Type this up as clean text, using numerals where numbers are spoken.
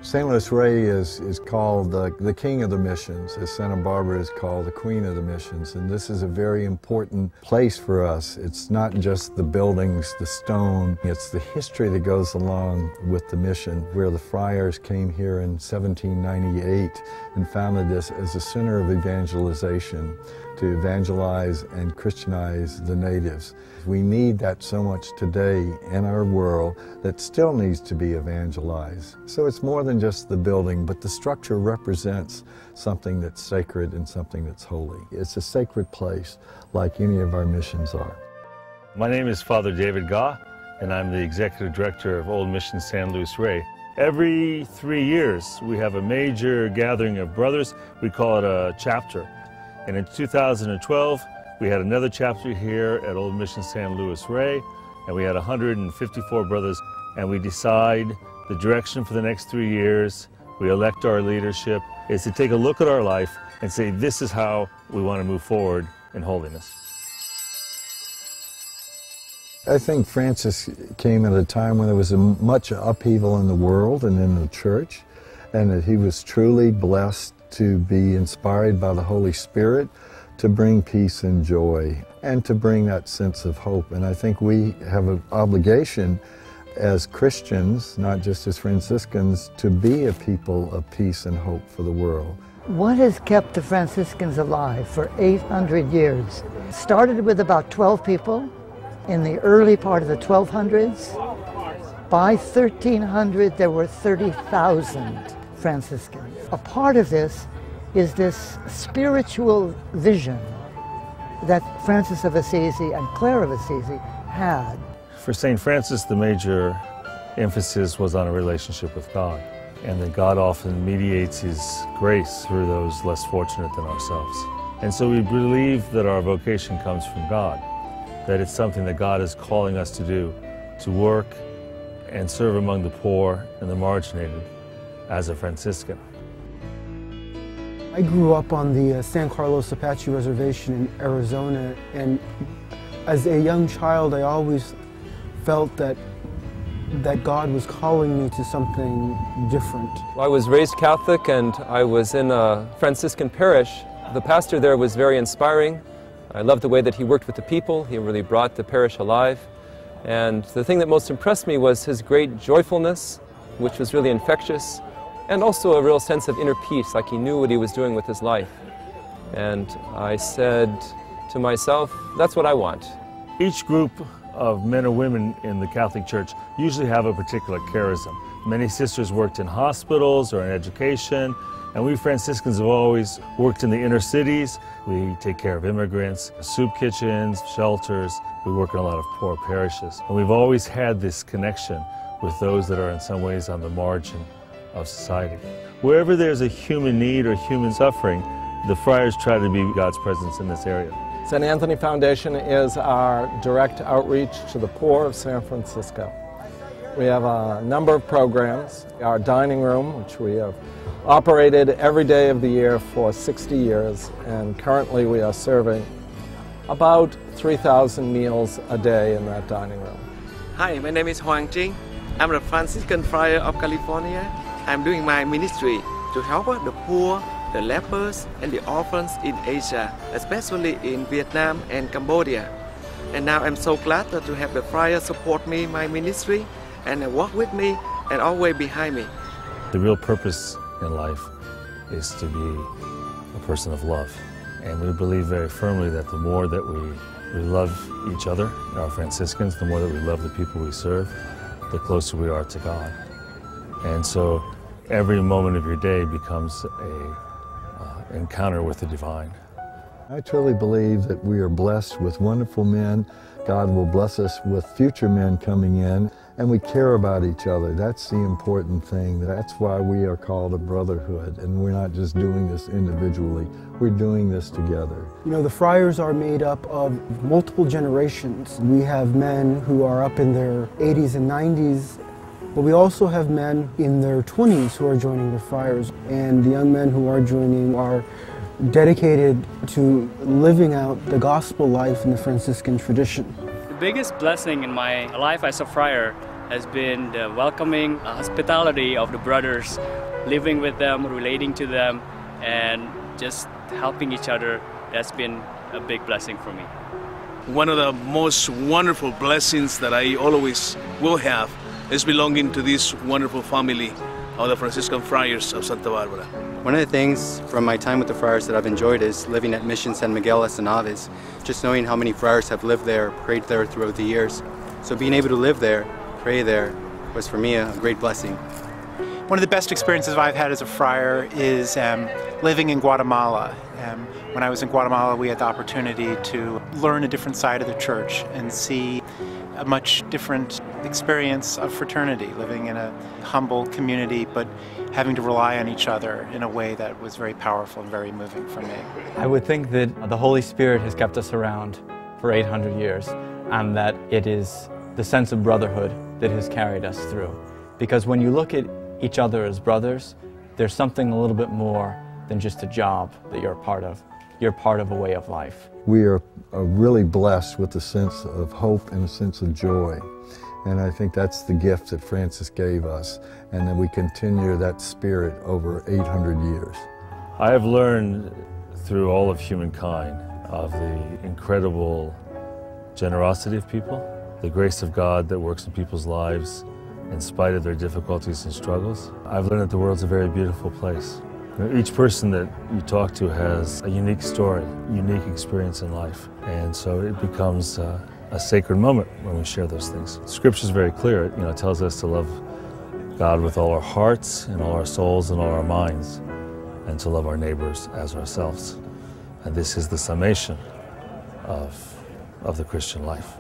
St. Louis Rey is called the king of the missions, as Santa Barbara is called the queen of the missions, and this is a very important place for us. It's not just the buildings, the stone, it's the history that goes along with the mission, where the friars came here in 1798 and founded this as a center of evangelization to evangelize and Christianize the natives. We need that so much today in our world that still needs to be evangelized. So it's more than just the building, but the structure represents something that's sacred and something that's holy. It's a sacred place like any of our missions are. My name is Father David Gaw, and I'm the Executive Director of Old Mission San Luis Rey. Every 3 years we have a major gathering of brothers. We call it a chapter. And in 2012, we had another chapter here at Old Mission San Luis Rey, and we had 154 brothers, and we decide the direction for the next 3 years. We elect our leadership. It's to take a look at our life and say, this is how we want to move forward in holiness. I think Francis came at a time when there was much upheaval in the world and in the church, and that he was truly blessed to be inspired by the Holy Spirit to bring peace and joy and to bring that sense of hope. And I think we have an obligation as Christians, not just as Franciscans, to be a people of peace and hope for the world. What has kept the Franciscans alive for 800 years? It started with about 12 people in the early part of the 1200s. By 1300, there were 30,000 Franciscans. A part of this is this spiritual vision that Francis of Assisi and Clare of Assisi had. For St. Francis, the major emphasis was on a relationship with God, and that God often mediates His grace through those less fortunate than ourselves. And so we believe that our vocation comes from God, that it's something that God is calling us to do, to work and serve among the poor and the marginated as a Franciscan. I grew up on the San Carlos Apache Reservation in Arizona, and as a young child I always felt that God was calling me to something different. I was raised Catholic and I was in a Franciscan parish. The pastor there was very inspiring. I loved the way that he worked with the people. He really brought the parish alive. And the thing that most impressed me was his great joyfulness, which was really infectious, and also a real sense of inner peace, like he knew what he was doing with his life. And I said to myself, that's what I want. Each group of men or women in the Catholic Church usually have a particular charism. Many sisters worked in hospitals or in education, and we Franciscans have always worked in the inner cities. We take care of immigrants, soup kitchens, shelters. We work in a lot of poor parishes. And we've always had this connection with those that are in some ways on the margin of society. Wherever there's a human need or human suffering, the friars try to be God's presence in this area. St. Anthony Foundation is our direct outreach to the poor of San Francisco. We have a number of programs. Our dining room, which we have operated every day of the year for 60 years, and currently we are serving about 3,000 meals a day in that dining room. Hi, my name is Hoang Trinh. I'm a Franciscan friar of California. I'm doing my ministry to help the poor, the lepers, and the orphans in Asia, especially in Vietnam and Cambodia. And now I'm so glad to have the friars support me, my ministry, and walk with me and always behind me. The real purpose in life is to be a person of love. And we believe very firmly that the more that we love each other, our Franciscans, the more that we love the people we serve, the closer we are to God. And so every moment of your day becomes an encounter with the divine. I truly believe that we are blessed with wonderful men. God will bless us with future men coming in, and we care about each other. That's the important thing. That's why we are called a brotherhood, and we're not just doing this individually. We're doing this together. You know, the friars are made up of multiple generations. We have men who are up in their 80s and 90s, but we also have men in their 20s who are joining the friars, and the young men who are joining are dedicated to living out the gospel life in the Franciscan tradition. The biggest blessing in my life as a friar has been the welcoming hospitality of the brothers, living with them, relating to them, and just helping each other. That's been a big blessing for me. One of the most wonderful blessings that I always will have is belonging to this wonderful family of the Franciscan Friars of Santa Barbara. One of the things from my time with the Friars that I've enjoyed is living at Mission San Miguel Las Naves, just knowing how many Friars have lived there, prayed there throughout the years. So being able to live there, pray there, was for me a great blessing. One of the best experiences I've had as a friar is living in Guatemala. When I was in Guatemala, we had the opportunity to learn a different side of the church and see a much different experience of fraternity, living in a humble community, but having to rely on each other in a way that was very powerful and very moving for me. I would think that the Holy Spirit has kept us around for 800 years, and that it is the sense of brotherhood that has carried us through. Because when you look at each other as brothers, there's something a little bit more than just a job that you're a part of. You're part of a way of life. We are really blessed with a sense of hope and a sense of joy. And I think that's the gift that Francis gave us, and that we continue that spirit over 800 years. I have learned through all of humankind of the incredible generosity of people, the grace of God that works in people's lives in spite of their difficulties and struggles. I've learned that the world's a very beautiful place. Each person that you talk to has a unique story, unique experience in life, and so it becomes a sacred moment when we share those things. Scripture is very clear. It tells us to love God with all our hearts and all our souls and all our minds, and to love our neighbors as ourselves. And this is the summation of the Christian life.